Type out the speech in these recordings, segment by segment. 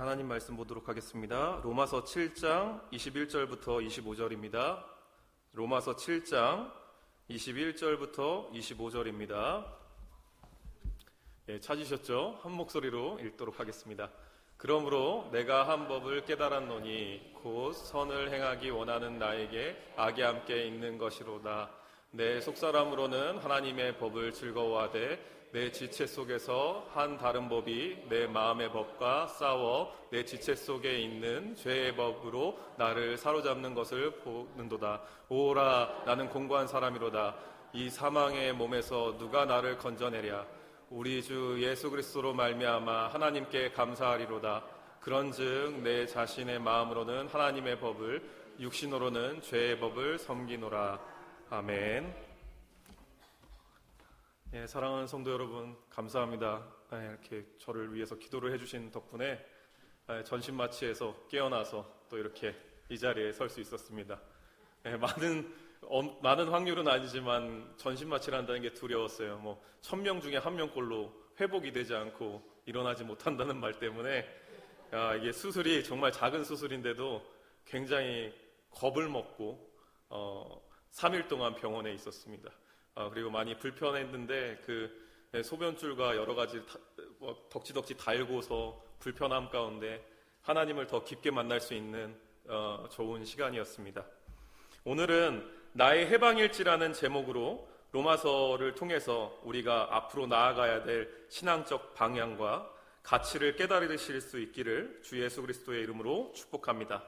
하나님 말씀 보도록 하겠습니다. 로마서 7장 21절부터 25절입니다. 로마서 7장 21절부터 25절입니다. 찾으셨죠? 한 목소리로 읽도록 하겠습니다. 그러므로 내가 한 법을 깨달았노니 곧 선을 행하기 원하는 나에게 악이 함께 있는 것이로다. 내 속사람으로는 하나님의 법을 즐거워하되 내 지체 속에서 한 다른 법이 내 마음의 법과 싸워 내 지체 속에 있는 죄의 법으로 나를 사로잡는 것을 보는도다. 오라, 나는 공고한 사람이로다. 이 사망의 몸에서 누가 나를 건져내랴. 우리 주 예수 그리스도로 말미암아 하나님께 감사하리로다. 그런즉 내 자신의 마음으로는 하나님의 법을, 육신으로는 죄의 법을 섬기노라. 아멘. 사랑하는 성도 여러분, 감사합니다. 이렇게 저를 위해서 기도를 해주신 덕분에 전신마취에서 깨어나서 또 이렇게 이 자리에 설 수 있었습니다. 많은 확률은 아니지만 전신마취를 한다는 게 두려웠어요. 1000명 중에 1명꼴로 회복이 되지 않고 일어나지 못한다는 말 때문에 이게 수술이 정말 작은 수술인데도 굉장히 겁을 먹고 3일 동안 병원에 있었습니다. 그리고 많이 불편했는데 그 소변줄과 여러 가지 덕지덕지 달고서 불편함 가운데 하나님을 더 깊게 만날 수 있는 좋은 시간이었습니다. 오늘은 나의 해방일지라는 제목으로 로마서를 통해서 우리가 앞으로 나아가야 될 신앙적 방향과 가치를 깨달으실 수 있기를 주 예수 그리스도의 이름으로 축복합니다.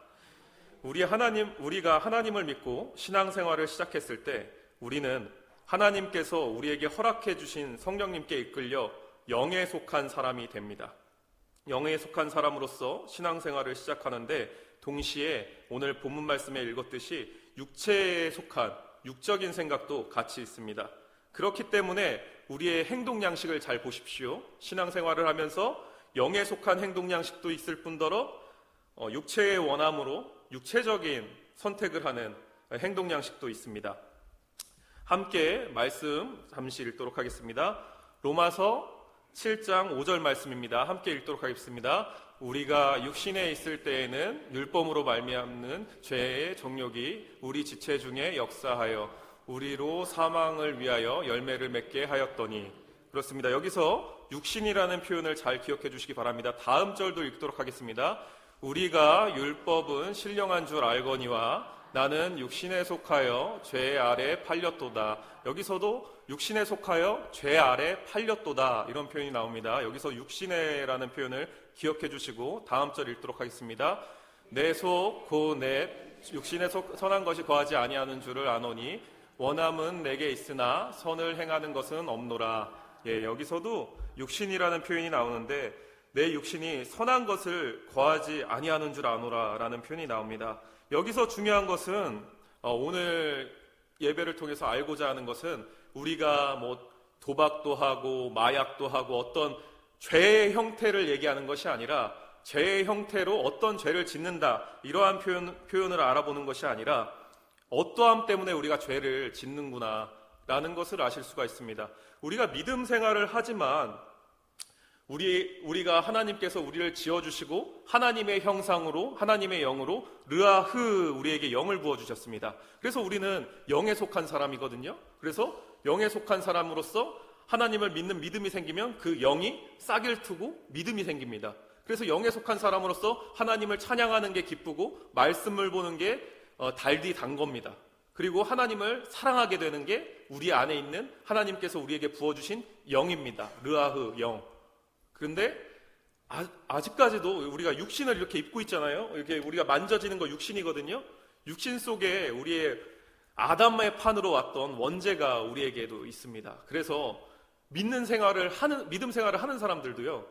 우리가 하나님을 믿고 신앙생활을 시작했을 때 우리는 하나님께서 우리에게 허락해 주신 성령님께 이끌려 영에 속한 사람이 됩니다. 영에 속한 사람으로서 신앙생활을 시작하는데 동시에 오늘 본문 말씀에 읽었듯이 육체에 속한 육적인 생각도 같이 있습니다. 그렇기 때문에 우리의 행동 양식을 잘 보십시오. 신앙생활을 하면서 영에 속한 행동 양식도 있을 뿐더러 육체의 원함으로 육체적인 선택을 하는 행동 양식도 있습니다. 함께 말씀 잠시 읽도록 하겠습니다. 로마서 7장 5절 말씀입니다. 함께 읽도록 하겠습니다. 우리가 육신에 있을 때에는 율법으로 말미암는 죄의 정욕이 우리 지체 중에 역사하여 우리로 사망을 위하여 열매를 맺게 하였더니. 그렇습니다. 여기서 육신이라는 표현을 잘 기억해 주시기 바랍니다. 다음 절도 읽도록 하겠습니다. 우리가 율법은 신령한 줄 알거니와 나는 육신에 속하여 죄 아래 팔렸도다. 여기서도 육신에 속하여 죄 아래 팔렸도다, 이런 표현이 나옵니다. 여기서 육신에라는 표현을 기억해 주시고 다음 절 읽도록 하겠습니다. 내 속 곧 내 육신에 선한 것이 거하지 아니하는 줄을 아노니 원함은 내게 있으나 선을 행하는 것은 없노라. 여기서도 육신이라는 표현이 나오는데 내 육신이 선한 것을 거하지 아니하는 줄 아노라 라는 표현이 나옵니다. 여기서 중요한 것은 오늘 예배를 통해서 알고자 하는 것은 우리가 도박도 하고 마약도 하고 어떤 죄의 형태를 얘기하는 것이 아니라 죄의 형태로 어떤 죄를 짓는다, 이러한 표현을 알아보는 것이 아니라 어떠함 때문에 우리가 죄를 짓는구나 라는 것을 아실 수가 있습니다. 우리가 믿음 생활을 하지만 우리가 하나님께서 우리를 지어주시고 하나님의 형상으로, 하나님의 영으로 르아흐, 우리에게 영을 부어주셨습니다. 그래서 우리는 영에 속한 사람이거든요. 그래서 영에 속한 사람으로서 하나님을 믿는 믿음이 생기면 그 영이 싹을 트고 믿음이 생깁니다. 그래서 영에 속한 사람으로서 하나님을 찬양하는 게 기쁘고 말씀을 보는 게 달디 단 겁니다. 그리고 하나님을 사랑하게 되는 게 우리 안에 있는 하나님께서 우리에게 부어주신 영입니다. 르아흐, 영. 그런데 아직까지도 우리가 육신을 이렇게 입고 있잖아요. 이렇게 우리가 만져지는 거 육신이거든요. 육신 속에 우리의 아담의 판으로 왔던 원죄가 우리에게도 있습니다. 그래서 믿음 생활을 하는 사람들도요,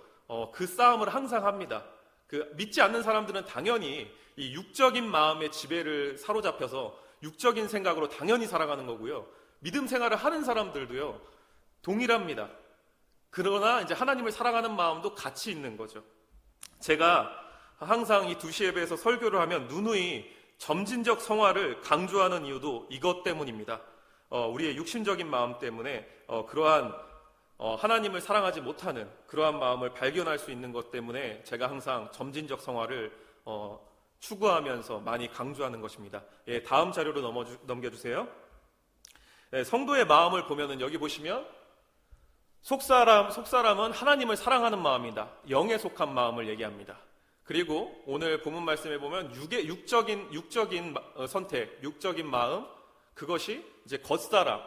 그 싸움을 항상 합니다. 믿지 않는 사람들은 당연히 이 육적인 마음의 지배를 사로잡혀서 육적인 생각으로 당연히 살아가는 거고요. 믿음 생활을 하는 사람들도요, 동일합니다. 그러나 이제 하나님을 사랑하는 마음도 같이 있는 거죠. 제가 항상 이 2시 예배에서 설교를 하면 누누이 점진적 성화를 강조하는 이유도 이것 때문입니다. 우리의 육신적인 마음 때문에 그러한 하나님을 사랑하지 못하는 그러한 마음을 발견할 수 있는 것 때문에 제가 항상 점진적 성화를 추구하면서 많이 강조하는 것입니다. 예, 다음 자료로 넘겨주세요. 네, 성도의 마음을 보면은 여기 보시면 속사람은 하나님을 사랑하는 마음이다. 영에 속한 마음을 얘기합니다. 그리고 오늘 본문 말씀에 보면 육적인 선택, 육적인 마음, 그것이 이제 겉사람,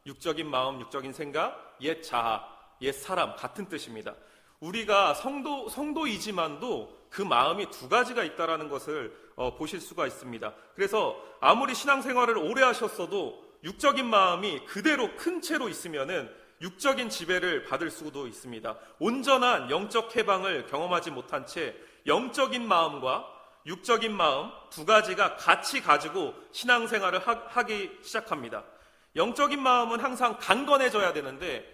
육적인 마음, 육적인 생각, 옛 자아, 옛 사람 같은 뜻입니다. 우리가 성도이지만도 그 마음이 두 가지가 있다라는 것을 보실 수가 있습니다. 그래서 아무리 신앙생활을 오래 하셨어도 육적인 마음이 그대로 큰 채로 있으면은 육적인 지배를 받을 수도 있습니다. 온전한 영적 해방을 경험하지 못한 채 영적인 마음과 육적인 마음 두 가지가 같이 가지고 신앙생활을 하기 시작합니다. 영적인 마음은 항상 강건해져야 되는데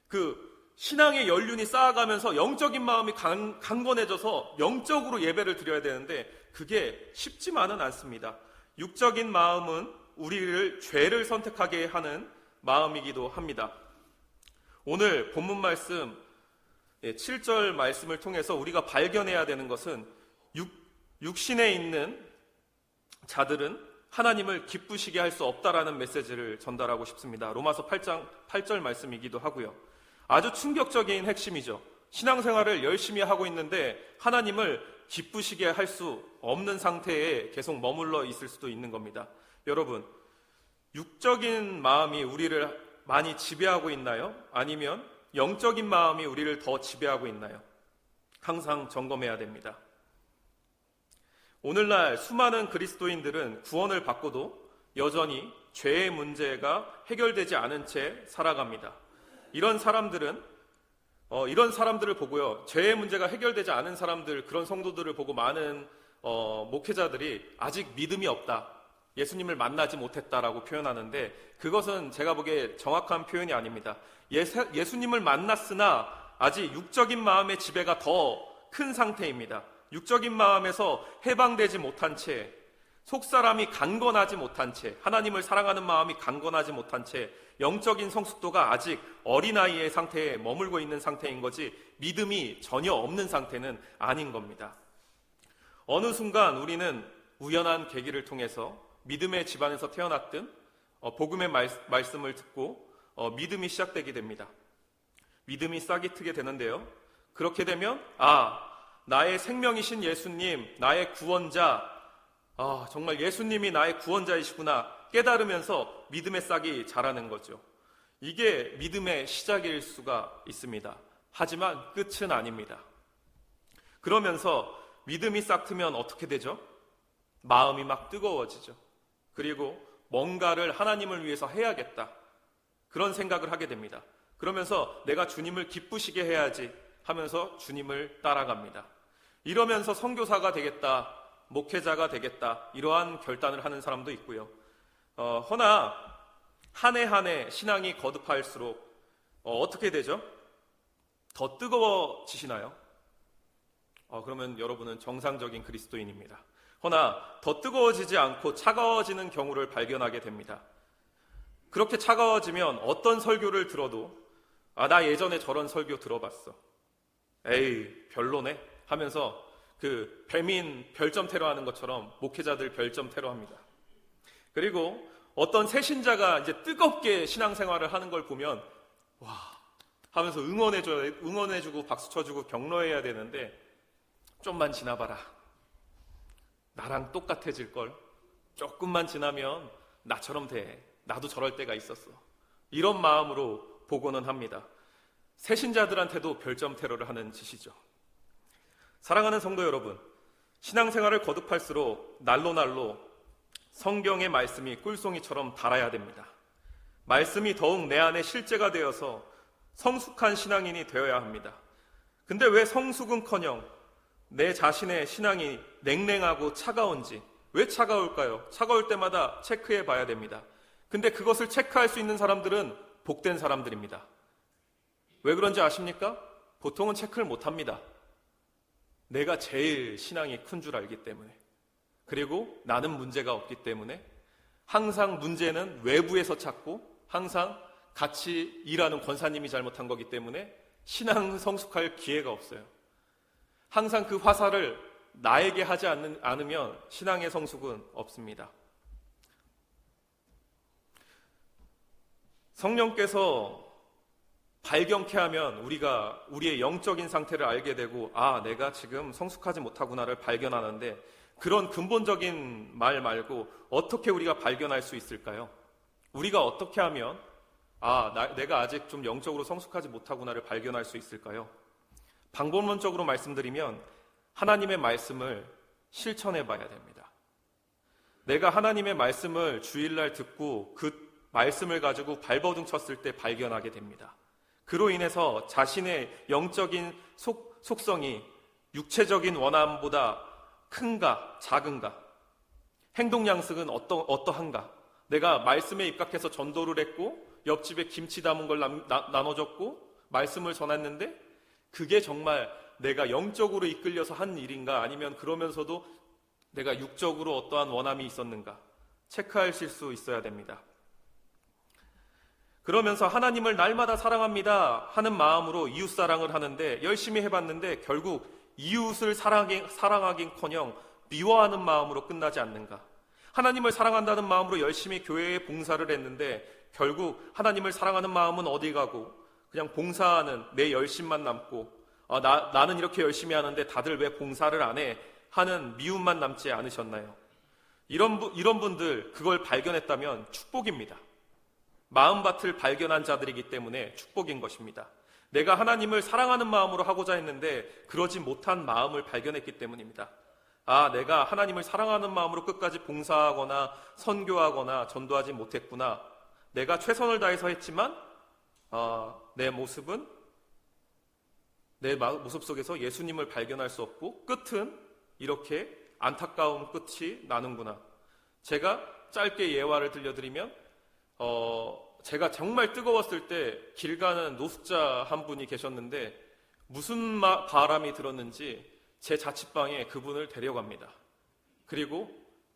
그 신앙의 연륜이 쌓아가면서 영적인 마음이 강건해져서 영적으로 예배를 드려야 되는데 그게 쉽지만은 않습니다. 육적인 마음은 우리를 죄를 선택하게 하는 마음이기도 합니다. 오늘 본문 말씀 7절 말씀을 통해서 우리가 발견해야 되는 것은 육신에 있는 자들은 하나님을 기쁘시게 할 수 없다라는 메시지를 전달하고 싶습니다. 로마서 8장 8절 말씀이기도 하고요. 아주 충격적인 핵심이죠. 신앙생활을 열심히 하고 있는데 하나님을 기쁘시게 할 수 없는 상태에 계속 머물러 있을 수도 있는 겁니다. 여러분, 육적인 마음이 우리를 많이 지배하고 있나요? 아니면 영적인 마음이 우리를 더 지배하고 있나요? 항상 점검해야 됩니다. 오늘날 수많은 그리스도인들은 구원을 받고도 여전히 죄의 문제가 해결되지 않은 채 살아갑니다. 이런 사람들을 보고요, 죄의 문제가 해결되지 않은 사람들, 그런 성도들을 보고 많은 목회자들이 아직 믿음이 없다, 예수님을 만나지 못했다라고 표현하는데 그것은 제가 보기에 정확한 표현이 아닙니다. 예수님을 만났으나 아직 육적인 마음의 지배가 더 큰 상태입니다. 육적인 마음에서 해방되지 못한 채, 속사람이 강건하지 못한 채, 하나님을 사랑하는 마음이 강건하지 못한 채 영적인 성숙도가 아직 어린아이의 상태에 머물고 있는 상태인 거지 믿음이 전혀 없는 상태는 아닌 겁니다. 어느 순간 우리는 우연한 계기를 통해서 믿음의 집안에서 태어났든 복음의 말씀을 듣고 믿음이 시작되게 됩니다. 믿음이 싹이 트게 되는데요, 그렇게 되면 나의 생명이신 예수님, 나의 구원자, 정말 예수님이 나의 구원자이시구나 깨달으면서 믿음의 싹이 자라는 거죠. 이게 믿음의 시작일 수가 있습니다. 하지만 끝은 아닙니다. 그러면서 믿음이 싹 트면 어떻게 되죠? 마음이 막 뜨거워지죠. 그리고 뭔가를 하나님을 위해서 해야겠다, 그런 생각을 하게 됩니다. 그러면서 내가 주님을 기쁘시게 해야지 하면서 주님을 따라갑니다. 이러면서 선교사가 되겠다, 목회자가 되겠다, 이러한 결단을 하는 사람도 있고요. 허나 한 해 한 해 신앙이 거듭할수록 어떻게 되죠? 더 뜨거워지시나요? 그러면 여러분은 정상적인 그리스도인입니다. 허나 더 뜨거워지지 않고 차가워지는 경우를 발견하게 됩니다. 그렇게 차가워지면 어떤 설교를 들어도 나 예전에 저런 설교 들어봤어, 에이 별로네 하면서 그 배민 별점 테러하는 것처럼 목회자들 별점 테러합니다. 그리고 어떤 새신자가 이제 뜨겁게 신앙생활을 하는 걸 보면 와 하면서 응원해주고 박수 쳐주고 격려해야 되는데 좀만 지나봐라, 나랑 똑같아질걸, 조금만 지나면 나처럼 돼, 나도 저럴 때가 있었어, 이런 마음으로 보고는 합니다. 새신자들한테도 별점 테러를 하는 짓이죠. 사랑하는 성도 여러분, 신앙생활을 거듭할수록 날로 성경의 말씀이 꿀송이처럼 달아야 됩니다. 말씀이 더욱 내 안에 실제가 되어서 성숙한 신앙인이 되어야 합니다. 근데 왜 성숙은커녕 내 자신의 신앙이 냉랭하고 차가운지, 왜 차가울까요? 차가울 때마다 체크해 봐야 됩니다. 근데 그것을 체크할 수 있는 사람들은 복된 사람들입니다. 왜 그런지 아십니까? 보통은 체크를 못합니다. 내가 제일 신앙이 큰 줄 알기 때문에, 그리고 나는 문제가 없기 때문에 항상 문제는 외부에서 찾고 항상 같이 일하는 권사님이 잘못한 거기 때문에 신앙 성숙할 기회가 없어요. 항상 그 화살을 나에게 하지 않으면 신앙의 성숙은 없습니다. 성령께서 발견케 하면 우리가 우리의 영적인 상태를 알게 되고, 아, 내가 지금 성숙하지 못하구나를 발견하는데, 그런 근본적인 말 말고 어떻게 우리가 발견할 수 있을까요? 우리가 어떻게 하면 내가 아직 좀 영적으로 성숙하지 못하구나를 발견할 수 있을까요? 방법론적으로 말씀드리면 하나님의 말씀을 실천해 봐야 됩니다. 내가 하나님의 말씀을 주일날 듣고 그 말씀을 가지고 발버둥 쳤을 때 발견하게 됩니다. 그로 인해서 자신의 영적인 속성이 육체적인 원함보다 큰가 작은가, 행동 양식은 어떠한가, 내가 말씀에 입각해서 전도를 했고 옆집에 김치 담은 걸 나눠줬고 말씀을 전했는데 그게 정말 내가 영적으로 이끌려서 한 일인가, 아니면 그러면서도 내가 육적으로 어떠한 원함이 있었는가 체크하실 수 있어야 됩니다. 그러면서 하나님을 날마다 사랑합니다 하는 마음으로 이웃사랑을 하는데 열심히 해봤는데 결국 이웃을 사랑하긴커녕 미워하는 마음으로 끝나지 않는가? 하나님을 사랑한다는 마음으로 열심히 교회에 봉사를 했는데 결국 하나님을 사랑하는 마음은 어디 가고 그냥 봉사하는 내 열심만 남고, 나는 이렇게 열심히 하는데 다들 왜 봉사를 안 해? 하는 미움만 남지 않으셨나요? 이런 분들 그걸 발견했다면 축복입니다. 마음밭을 발견한 자들이기 때문에 축복인 것입니다. 내가 하나님을 사랑하는 마음으로 하고자 했는데 그러지 못한 마음을 발견했기 때문입니다. 내가 하나님을 사랑하는 마음으로 끝까지 봉사하거나 선교하거나 전도하지 못했구나. 내가 최선을 다해서 했지만 내 모습 속에서 예수님을 발견할 수 없고 끝은 이렇게 안타까운 끝이 나는구나. 제가 짧게 예화를 들려드리면 제가 정말 뜨거웠을 때 길 가는 노숙자 한 분이 계셨는데 무슨 바람이 들었는지 제 자취방에 그분을 데려갑니다. 그리고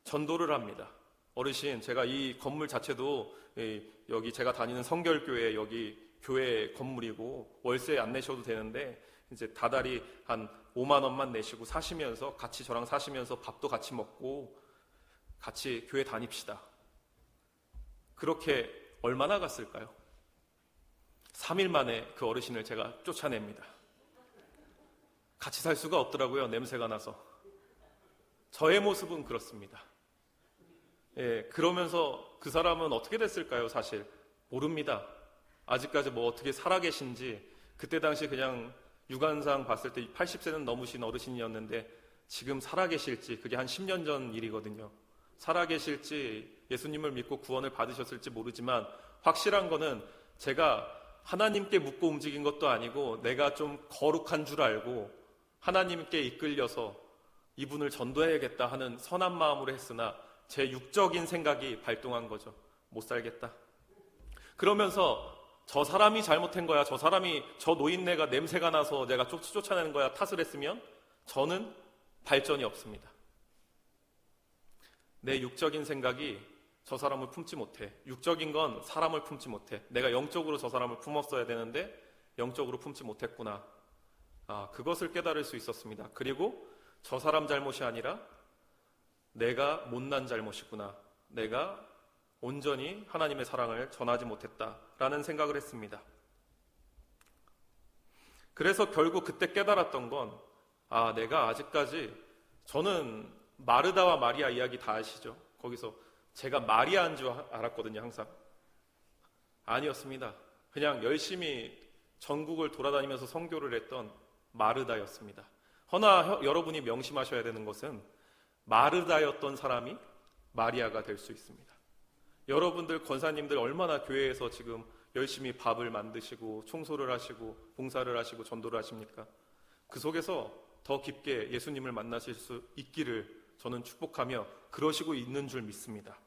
전도를 합니다. 어르신, 제가 이 건물 자체도 여기 제가 다니는 성결교회 여기 교회 건물이고 월세 안 내셔도 되는데 이제 다달이 한 5만 원만 내시고 사시면서 같이 저랑 사시면서 밥도 같이 먹고 같이 교회 다닙시다. 그렇게 얼마나 갔을까요? 3일 만에 그 어르신을 제가 쫓아냅니다. 같이 살 수가 없더라고요. 냄새가 나서. 저의 모습은 그렇습니다. 그러면서 그 사람은 어떻게 됐을까요? 사실 모릅니다. 아직까지 어떻게 살아계신지. 그때 당시 그냥 육안상 봤을 때 80세는 넘으신 어르신이었는데 지금 살아계실지, 그게 한 10년 전 일이거든요. 살아계실지 예수님을 믿고 구원을 받으셨을지 모르지만 확실한 거는 제가 하나님께 묻고 움직인 것도 아니고 내가 좀 거룩한 줄 알고 하나님께 이끌려서 이분을 전도해야겠다 하는 선한 마음으로 했으나 제 육적인 생각이 발동한 거죠. 못 살겠다. 그러면서 저 사람이 잘못한 거야, 저 노인네가 냄새가 나서 내가 쫓아내는 거야 탓을 했으면 저는 발전이 없습니다. 내 육적인 생각이 저 사람을 품지 못해. 육적인 건 사람을 품지 못해. 내가 영적으로 저 사람을 품었어야 되는데 영적으로 품지 못했구나. 그것을 깨달을 수 있었습니다. 그리고 저 사람 잘못이 아니라 내가 못난 잘못이구나. 내가 온전히 하나님의 사랑을 전하지 못했다라는 생각을 했습니다. 그래서 결국 그때 깨달았던 건 내가 아직까지, 저는 마르다와 마리아 이야기 다 아시죠? 거기서 제가 마리아인 줄 알았거든요. 항상 아니었습니다. 그냥 열심히 전국을 돌아다니면서 선교를 했던 마르다였습니다. 허나 여러분이 명심하셔야 되는 것은 마르다였던 사람이 마리아가 될 수 있습니다. 여러분들 권사님들 얼마나 교회에서 지금 열심히 밥을 만드시고 청소를 하시고 봉사를 하시고 전도를 하십니까? 그 속에서 더 깊게 예수님을 만나실 수 있기를 저는 축복하며 그러시고 있는 줄 믿습니다.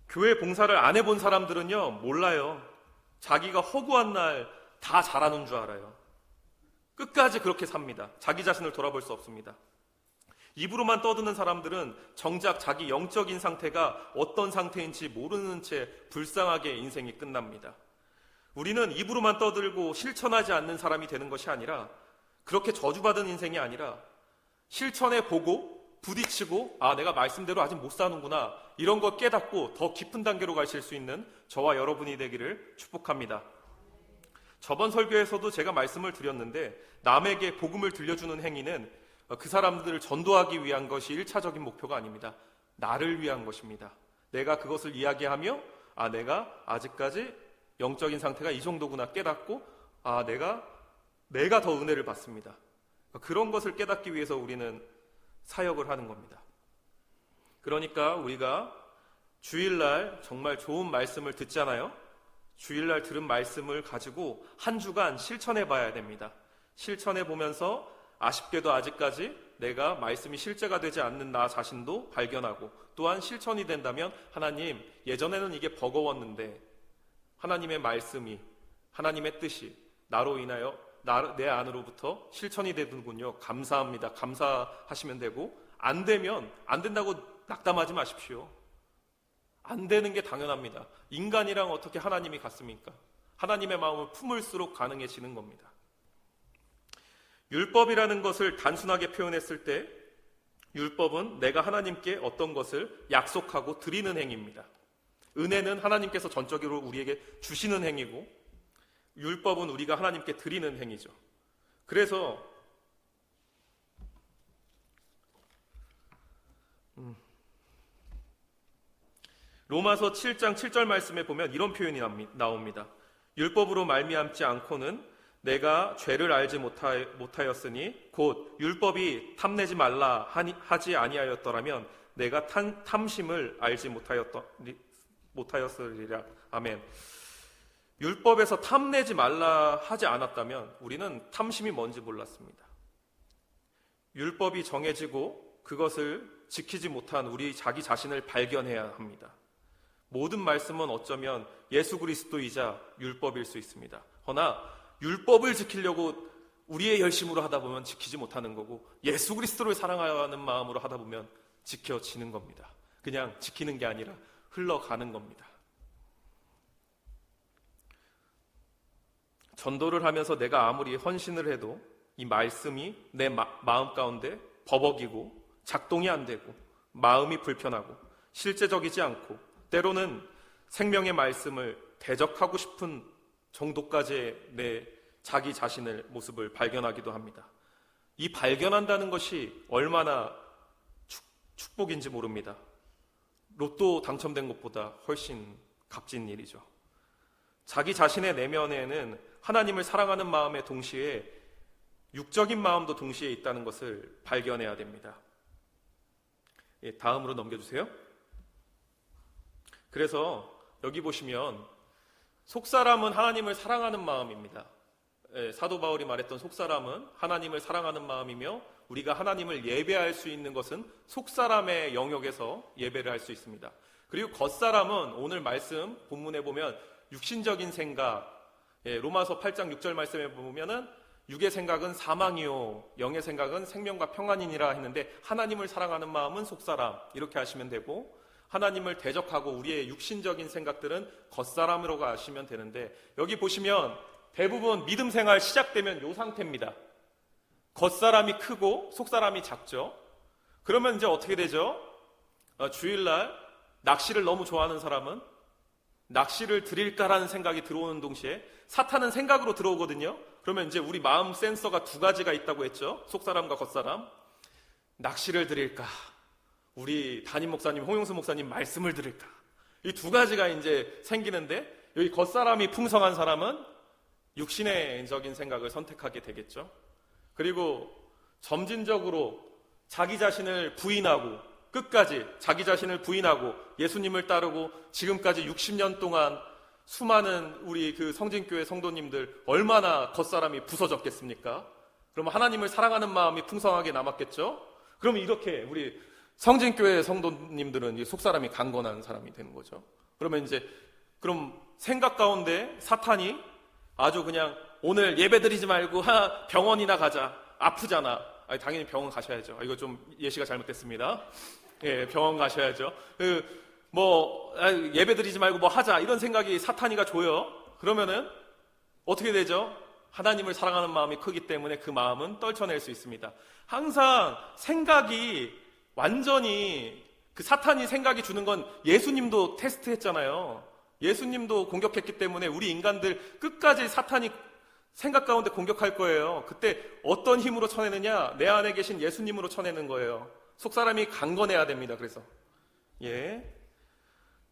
교회 봉사를 안 해본 사람들은요, 몰라요. 자기가 허구한 날 다 잘하는 줄 알아요. 끝까지 그렇게 삽니다. 자기 자신을 돌아볼 수 없습니다. 입으로만 떠드는 사람들은 정작 자기 영적인 상태가 어떤 상태인지 모르는 채 불쌍하게 인생이 끝납니다. 우리는 입으로만 떠들고 실천하지 않는 사람이 되는 것이 아니라, 그렇게 저주받은 인생이 아니라 실천해 보고 부딪히고 내가 말씀대로 아직 못 사는구나, 이런 거 깨닫고 더 깊은 단계로 가실 수 있는 저와 여러분이 되기를 축복합니다. 저번 설교에서도 제가 말씀을 드렸는데, 남에게 복음을 들려주는 행위는 그 사람들을 전도하기 위한 것이 1차적인 목표가 아닙니다. 나를 위한 것입니다. 내가 그것을 이야기하며 내가 아직까지 영적인 상태가 이 정도구나 깨닫고 내가 더 은혜를 받습니다. 그런 것을 깨닫기 위해서 우리는 사역을 하는 겁니다. 그러니까 우리가 주일날 정말 좋은 말씀을 듣잖아요. 주일날 들은 말씀을 가지고 한 주간 실천해 봐야 됩니다. 실천해 보면서 아쉽게도 아직까지 내가 말씀이 실제가 되지 않는 나 자신도 발견하고, 또한 실천이 된다면 하나님, 예전에는 이게 버거웠는데 하나님의 말씀이, 하나님의 뜻이 나로 인하여 내 안으로부터 실천이 되는군요. 감사합니다. 감사하시면 되고, 안 되면 안 된다고 낙담하지 마십시오. 안 되는 게 당연합니다. 인간이랑 어떻게 하나님이 같습니까? 하나님의 마음을 품을수록 가능해지는 겁니다. 율법이라는 것을 단순하게 표현했을 때, 율법은 내가 하나님께 어떤 것을 약속하고 드리는 행위입니다. 은혜는 하나님께서 전적으로 우리에게 주시는 행위고, 율법은 우리가 하나님께 드리는 행위죠. 그래서 로마서 7장 7절 말씀에 보면 이런 표현이 나옵니다. 율법으로 말미암지 않고는 내가 죄를 알지 못하였으니 곧 율법이 탐내지 말라 하지 아니하였더라면 내가 탐심을 알지 못하였으리라. 아멘. 율법에서 탐내지 말라 하지 않았다면 우리는 탐심이 뭔지 몰랐습니다. 율법이 정해지고 그것을 지키지 못한 우리 자기 자신을 발견해야 합니다. 모든 말씀은 어쩌면 예수 그리스도이자 율법일 수 있습니다. 허나 율법을 지키려고 우리의 열심으로 하다 보면 지키지 못하는 거고, 예수 그리스도를 사랑하는 마음으로 하다 보면 지켜지는 겁니다. 그냥 지키는 게 아니라 흘러가는 겁니다. 전도를 하면서 내가 아무리 헌신을 해도 이 말씀이 내 마음 가운데 버벅이고 작동이 안 되고 마음이 불편하고 실제적이지 않고, 때로는 생명의 말씀을 대적하고 싶은 정도까지의 내 자기 자신의 모습을 발견하기도 합니다. 이 발견한다는 것이 얼마나 축복인지 모릅니다. 로또 당첨된 것보다 훨씬 값진 일이죠. 자기 자신의 내면에는 하나님을 사랑하는 마음의 동시에 육적인 마음도 동시에 있다는 것을 발견해야 됩니다. 다음으로 넘겨주세요. 그래서 여기 보시면 속사람은 하나님을 사랑하는 마음입니다. 사도 바울이 말했던 속사람은 하나님을 사랑하는 마음이며, 우리가 하나님을 예배할 수 있는 것은 속사람의 영역에서 예배를 할 수 있습니다. 그리고 겉사람은 오늘 말씀 본문에 보면 육신적인 생각, 로마서 8장 6절 말씀에 보면은 육의 생각은 사망이요 영의 생각은 생명과 평안이니라 했는데, 하나님을 사랑하는 마음은 속사람, 이렇게 하시면 되고, 하나님을 대적하고 우리의 육신적인 생각들은 겉사람으로 가시면 되는데, 여기 보시면 대부분 믿음 생활 시작되면 이 상태입니다. 겉사람이 크고 속사람이 작죠. 그러면 이제 어떻게 되죠? 주일날 낚시를 너무 좋아하는 사람은 낚시를 드릴까라는 생각이 들어오는 동시에 사탄은 생각으로 들어오거든요. 그러면 이제 우리 마음 센서가 두 가지가 있다고 했죠. 속사람과 겉사람. 낚시를 드릴까, 우리 담임 목사님, 홍용수 목사님 말씀을 들을까, 이 두 가지가 이제 생기는데, 여기 겉사람이 풍성한 사람은 육신의적인 생각을 선택하게 되겠죠. 그리고 점진적으로 자기 자신을 부인하고, 끝까지 자기 자신을 부인하고 예수님을 따르고 지금까지 60년 동안 수많은 우리 그 성진교회 성도님들 얼마나 겉사람이 부서졌겠습니까? 그럼 하나님을 사랑하는 마음이 풍성하게 남았겠죠? 그럼 이렇게 우리 성진교회 성도님들은 속사람이 강건한 사람이 되는 거죠. 그러면 그럼 생각 가운데 사탄이 아주 그냥 오늘 예배 드리지 말고 병원이나 가자. 아프잖아. 당연히 병원 가셔야죠. 이거 좀 예시가 잘못됐습니다. 예, 병원 가셔야죠. 예배 드리지 말고 뭐 하자 이런 생각이 사탄이가 줘요. 그러면은 어떻게 되죠? 하나님을 사랑하는 마음이 크기 때문에 그 마음은 떨쳐낼 수 있습니다. 항상 생각이 완전히 그 사탄이 생각이 주는 건 예수님도 테스트했잖아요. 예수님도 공격했기 때문에 우리 인간들 끝까지 사탄이 생각 가운데 공격할 거예요. 그때 어떤 힘으로 쳐내느냐? 내 안에 계신 예수님으로 쳐내는 거예요. 속사람이 강건해야 됩니다. 그래서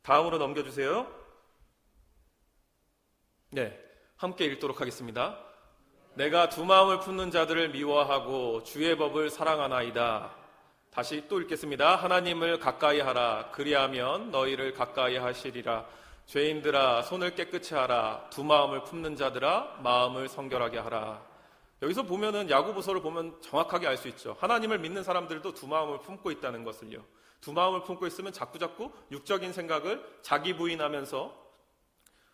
다음으로 넘겨주세요. 네, 함께 읽도록 하겠습니다. 내가 두 마음을 품는 자들을 미워하고 주의 법을 사랑하나이다. 다시 또 읽겠습니다. 하나님을 가까이 하라. 그리하면 너희를 가까이 하시리라. 죄인들아 손을 깨끗이 하라. 두 마음을 품는 자들아 마음을 성결하게 하라. 여기서 보면은 야고보서를 보면 정확하게 알 수 있죠. 하나님을 믿는 사람들도 두 마음을 품고 있다는 것을요. 두 마음을 품고 있으면 자꾸자꾸 육적인 생각을 자기 부인하면서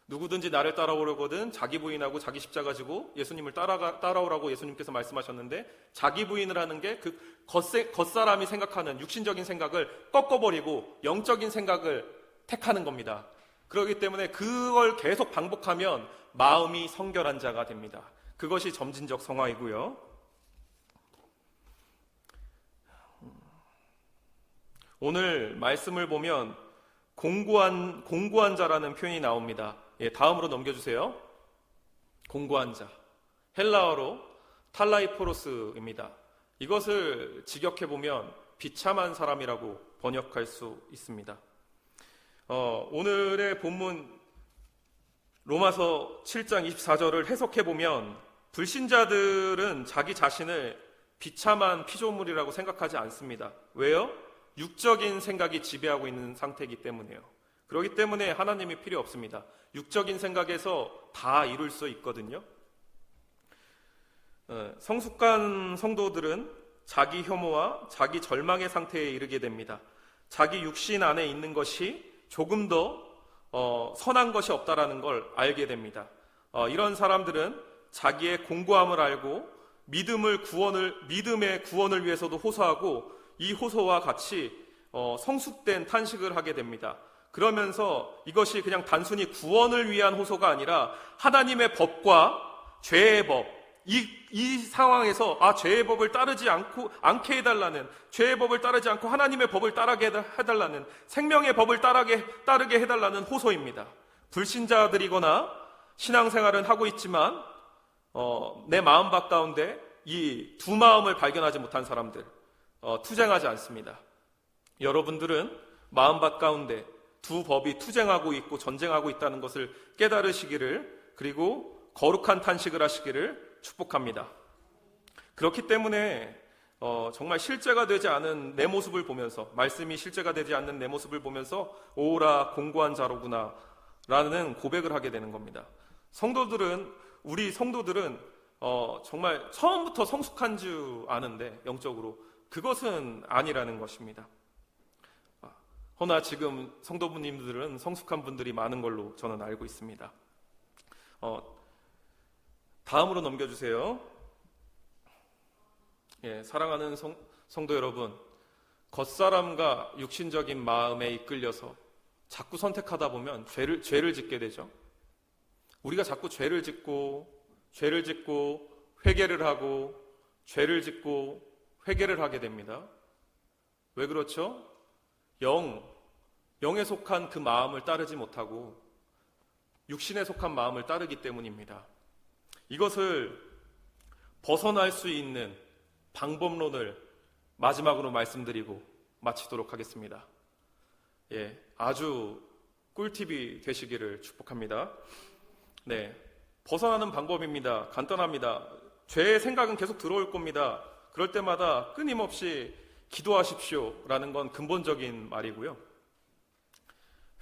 누구든지 나를 따라오려거든 자기 부인하고 자기 십자가 지고 예수님을 따라오라고 예수님께서 말씀하셨는데, 자기 부인을 하는 게 그 겉사람이 생각하는 육신적인 생각을 꺾어버리고 영적인 생각을 택하는 겁니다. 그렇기 때문에 그걸 계속 반복하면 마음이 성결한 자가 됩니다. 그것이 점진적 성화이고요. 오늘 말씀을 보면 공고한 자라는 표현이 나옵니다. 다음으로 넘겨주세요. 공고한 자, 헬라어로 탈라이포로스입니다. 이것을 직역해보면 비참한 사람이라고 번역할 수 있습니다. 오늘의 본문 로마서 7장 24절을 해석해보면 불신자들은 자기 자신을 비참한 피조물이라고 생각하지 않습니다. 왜요? 육적인 생각이 지배하고 있는 상태이기 때문에요. 그렇기 때문에 하나님이 필요 없습니다. 육적인 생각에서 다 이룰 수 있거든요. 성숙한 성도들은 자기 혐오와 자기 절망의 상태에 이르게 됩니다. 자기 육신 안에 있는 것이 조금 더 선한 것이 없다라는 걸 알게 됩니다. 이런 사람들은 자기의 공고함을 알고 믿음의 구원을 위해서도 호소하고 이 호소와 같이 성숙된 탄식을 하게 됩니다. 그러면서 이것이 그냥 단순히 구원을 위한 호소가 아니라 하나님의 법과 죄의 법, 이 상황에서 죄의 법을 따르지 않게 해달라는, 죄의 법을 따르지 않고 하나님의 법을 따르게 해달라는, 생명의 법을 따르게 해달라는 호소입니다. 불신자들이거나 신앙생활은 하고 있지만 내 마음밭 가운데 이 두 마음을 발견하지 못한 사람들, 투쟁하지 않습니다. 여러분들은 마음밭 가운데 두 법이 투쟁하고 있고 전쟁하고 있다는 것을 깨달으시기를, 그리고 거룩한 탄식을 하시기를 축복합니다. 그렇기 때문에 정말 실제가 되지 않은 내 모습을 보면서, 말씀이 실제가 되지 않는 내 모습을 보면서 오라 공고한 자로구나 라는 고백을 하게 되는 겁니다. 우리 성도들은 정말 처음부터 성숙한 줄 아는데 영적으로 그것은 아니라는 것입니다. 허나 지금 성도분님들은 성숙한 분들이 많은 걸로 저는 알고 있습니다. 다음으로 넘겨주세요. 사랑하는 성도 여러분, 겉사람과 육신적인 마음에 이끌려서 자꾸 선택하다 보면 죄를 짓게 되죠. 우리가 자꾸 죄를 짓고 회개를 하고 죄를 짓고 회개를 하게 됩니다. 왜 그렇죠? 영에 속한 그 마음을 따르지 못하고 육신에 속한 마음을 따르기 때문입니다. 이것을 벗어날 수 있는 방법론을 마지막으로 말씀드리고 마치도록 하겠습니다. 아주 꿀팁이 되시기를 축복합니다. 벗어나는 방법입니다. 간단합니다. 죄의 생각은 계속 들어올 겁니다. 그럴 때마다 끊임없이 기도하십시오 라는 건 근본적인 말이고요.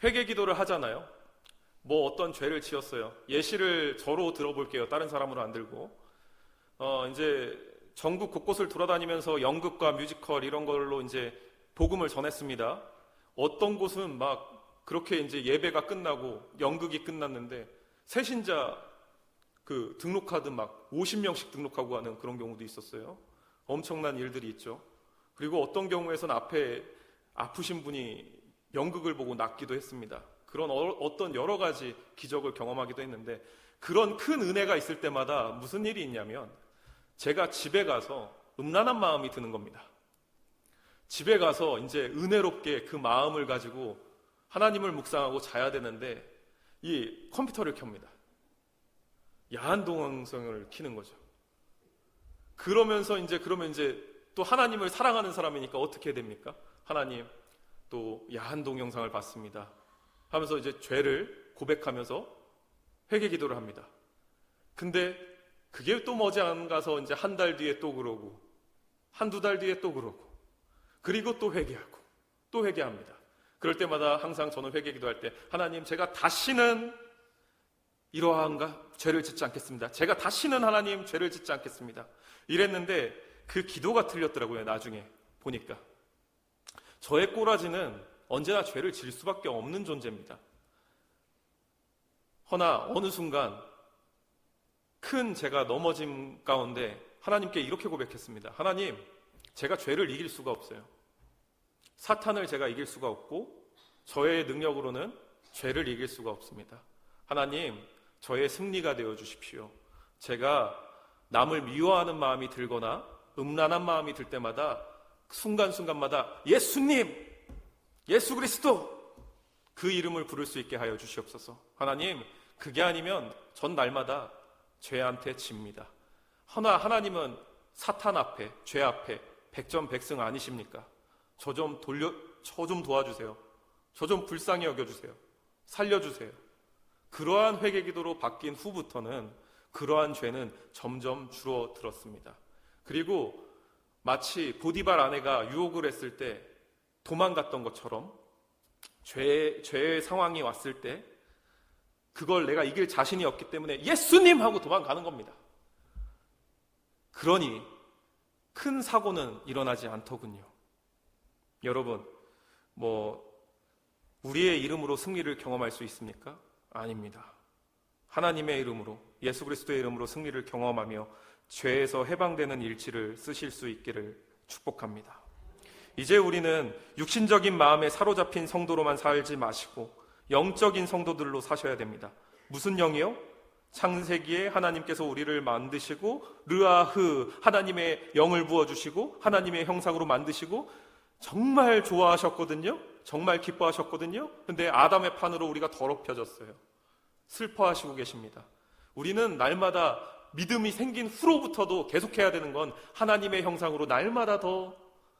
회개 기도를 하잖아요. 어떤 죄를 지었어요. 예시를 저로 들어볼게요. 다른 사람으로 안 들고. 이제 전국 곳곳을 돌아다니면서 연극과 뮤지컬 이런 걸로 이제 복음을 전했습니다. 어떤 곳은 막 그렇게 이제 예배가 끝나고 연극이 끝났는데 새신자 등록하듯 막 50명씩 등록하고 하는 그런 경우도 있었어요. 엄청난 일들이 있죠. 그리고 어떤 경우에선 앞에 아프신 분이 연극을 보고 낫기도 했습니다. 그런 어떤 여러 가지 기적을 경험하기도 했는데, 그런 큰 은혜가 있을 때마다 무슨 일이 있냐면 제가 집에 가서 음란한 마음이 드는 겁니다. 집에 가서 이제 은혜롭게 그 마음을 가지고 하나님을 묵상하고 자야 되는데 이 컴퓨터를 켭니다. 야한 동영상을 켜는 거죠. 그러면 이제 또 하나님을 사랑하는 사람이니까 어떻게 됩니까? 하나님, 또 야한 동영상을 봤습니다 하면서 이제 죄를 고백하면서 회개 기도를 합니다. 근데 그게 또 머지않아서 이제 한 달 뒤에 또 그러고, 한두 달 뒤에 또 그러고, 그리고 또 회개하고, 또 회개합니다. 그럴 때마다 항상 저는 회개 기도할 때, 하나님, 제가 다시는 이러한 죄를 짓지 않겠습니다. 제가 다시는 하나님 죄를 짓지 않겠습니다. 이랬는데 그 기도가 틀렸더라고요. 나중에 보니까 저의 꼬라지는 언제나 죄를 질 수밖에 없는 존재입니다. 허나 어느 순간 큰 제가 넘어짐 가운데 하나님께 이렇게 고백했습니다. 하나님, 제가 죄를 이길 수가 없어요. 사탄을 제가 이길 수가 없고 저의 능력으로는 죄를 이길 수가 없습니다. 하나님, 저의 승리가 되어 주십시오. 제가 남을 미워하는 마음이 들거나 음란한 마음이 들 때마다 순간순간마다 예수님, 예수 그리스도, 그 이름을 부를 수 있게 하여 주시옵소서. 하나님, 그게 아니면 전 날마다 죄한테 집니다. 허나 하나님은 사탄 앞에, 죄 앞에 백전백승 아니십니까? 저 좀 도와주세요. 저 좀 불쌍히 여겨주세요. 살려주세요. 그러한 회개 기도로 바뀐 후부터는 그러한 죄는 점점 줄어들었습니다. 그리고 마치 보디발 아내가 유혹을 했을 때 도망갔던 것처럼 죄의 상황이 왔을 때 그걸 내가 이길 자신이 없기 때문에 예수님 하고 도망가는 겁니다. 그러니 큰 사고는 일어나지 않더군요. 여러분, 우리의 이름으로 승리를 경험할 수 있습니까? 아닙니다. 하나님의 이름으로, 예수 그리스도의 이름으로 승리를 경험하며 죄에서 해방되는 일치를 쓰실 수 있기를 축복합니다. 이제 우리는 육신적인 마음에 사로잡힌 성도로만 살지 마시고 영적인 성도들로 사셔야 됩니다. 무슨 영이요? 창세기에 하나님께서 우리를 만드시고 르아흐, 하나님의 영을 부어주시고 하나님의 형상으로 만드시고 정말 좋아하셨거든요. 정말 기뻐하셨거든요. 근데 아담의 판으로 우리가 더럽혀졌어요. 슬퍼하시고 계십니다. 우리는 날마다 믿음이 생긴 후로부터도 계속해야 되는 건 하나님의 형상으로 날마다 더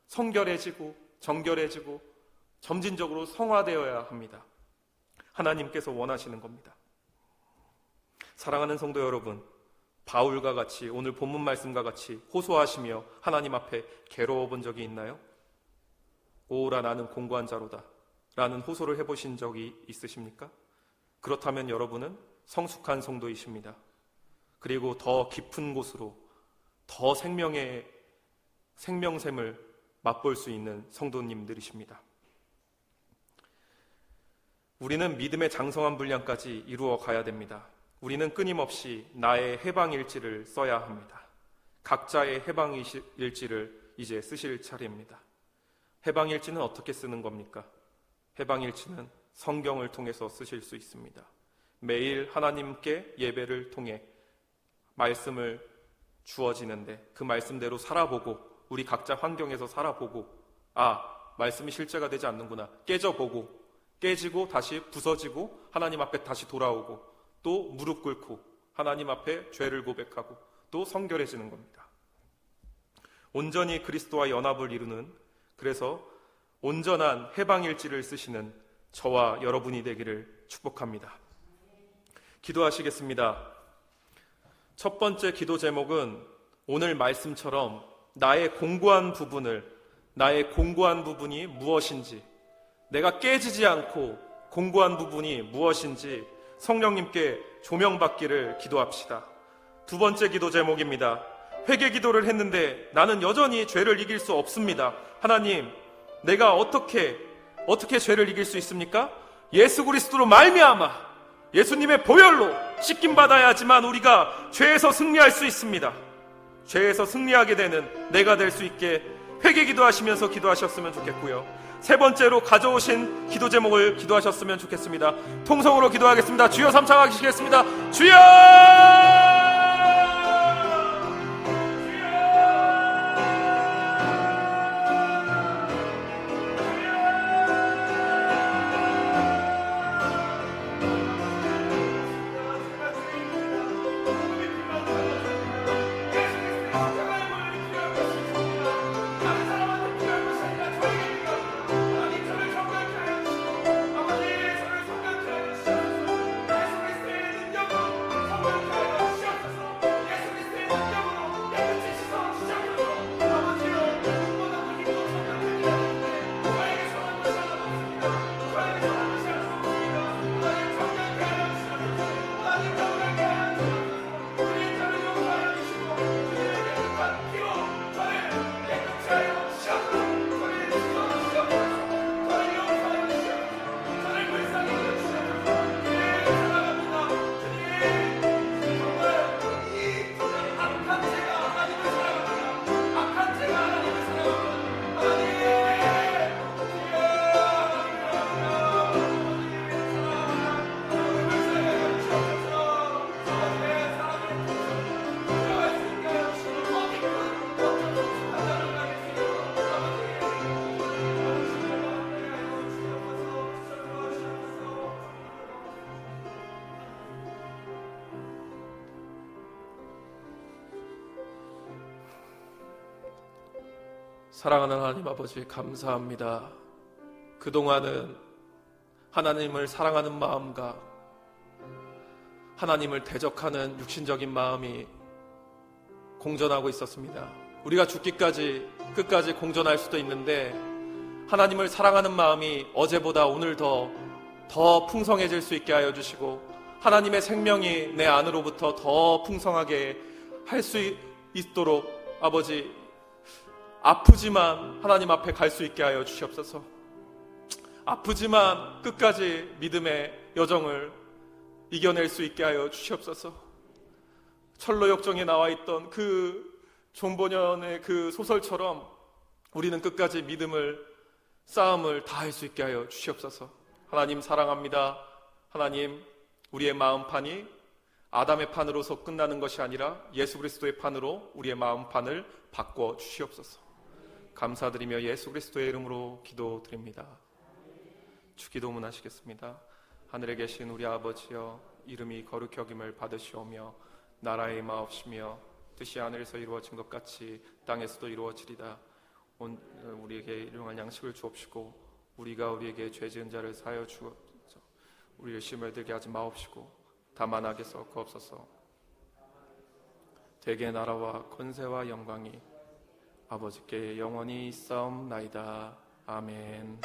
성결해지고 정결해지고 점진적으로 성화되어야 합니다. 하나님께서 원하시는 겁니다. 사랑하는 성도 여러분, 바울과 같이 오늘 본문 말씀과 같이 호소하시며 하나님 앞에 괴로워 본 적이 있나요? 오라 나는 공고한 자로다 라는 호소를 해보신 적이 있으십니까? 그렇다면 여러분은 성숙한 성도이십니다. 그리고 더 깊은 곳으로 더 생명샘을 맛볼 수 있는 성도님들이십니다. 우리는 믿음의 장성한 분량까지 이루어 가야 됩니다. 우리는 끊임없이 나의 해방일지를 써야 합니다. 각자의 해방일지를 이제 쓰실 차례입니다. 해방일지는 어떻게 쓰는 겁니까? 해방일지는 성경을 통해서 쓰실 수 있습니다. 매일 하나님께 예배를 통해 말씀을 주어지는데 그 말씀대로 살아보고 우리 각자 환경에서 살아보고 말씀이 실제가 되지 않는구나 깨져보고 깨지고 다시 부서지고 하나님 앞에 다시 돌아오고 또 무릎 꿇고 하나님 앞에 죄를 고백하고 또 성결해지는 겁니다. 온전히 그리스도와 연합을 이루는, 그래서 온전한 해방일지를 쓰시는 저와 여러분이 되기를 축복합니다. 기도하시겠습니다. 첫 번째 기도 제목은 오늘 말씀처럼 나의 공고한 부분이 무엇인지, 내가 깨지지 않고 공고한 부분이 무엇인지 성령님께 조명받기를 기도합시다. 두 번째 기도 제목입니다. 회개 기도를 했는데 나는 여전히 죄를 이길 수 없습니다. 하나님, 내가 어떻게 죄를 이길 수 있습니까? 예수 그리스도로 말미암아 예수님의 보혈로 씻김 받아야지만 우리가 죄에서 승리할 수 있습니다. 죄에서 승리하게 되는 내가 될 수 있게 회개 기도하시면서 기도하셨으면 좋겠고요. 세 번째로 가져오신 기도 제목을 기도하셨으면 좋겠습니다. 통성으로 기도하겠습니다. 주여 삼창하시겠습니다. 주여! 사랑하는 하나님 아버지, 감사합니다. 그동안은 하나님을 사랑하는 마음과 하나님을 대적하는 육신적인 마음이 공존하고 있었습니다. 우리가 죽기까지 끝까지 공존할 수도 있는데 하나님을 사랑하는 마음이 어제보다 오늘 더 풍성해질 수 있게 하여 주시고 하나님의 생명이 내 안으로부터 더 풍성하게 할 수 있도록 아버지, 아프지만 하나님 앞에 갈 수 있게 하여 주시옵소서. 아프지만 끝까지 믿음의 여정을 이겨낼 수 있게 하여 주시옵소서. 철로역정에 나와 있던 그 존 보년의 그 소설처럼 우리는 끝까지 믿음을 싸움을 다할 수 있게 하여 주시옵소서. 하나님 사랑합니다. 하나님, 우리의 마음판이 아담의 판으로서 끝나는 것이 아니라 예수 그리스도의 판으로 우리의 마음판을 바꿔 주시옵소서. 감사드리며 예수 그리스도의 이름으로 기도드립니다. 주기도문 하시겠습니다. 하늘에 계신 우리 아버지여, 이름이 거룩히 여김을 받으시오며 나라의 임하옵시며 뜻이 하늘에서 이루어진 것 같이 땅에서도 이루어지리다. 오늘 우리에게 일용할 양식을 주옵시고 우리가 우리에게 죄 지은 자를 사하여 주옵소서. 우리를 시험에 들게 하지 마옵시고 다만 악에서 구하옵소서. 대개 나라와 권세와 영광이 아버지께 영원히 있사옵나이다. 아멘.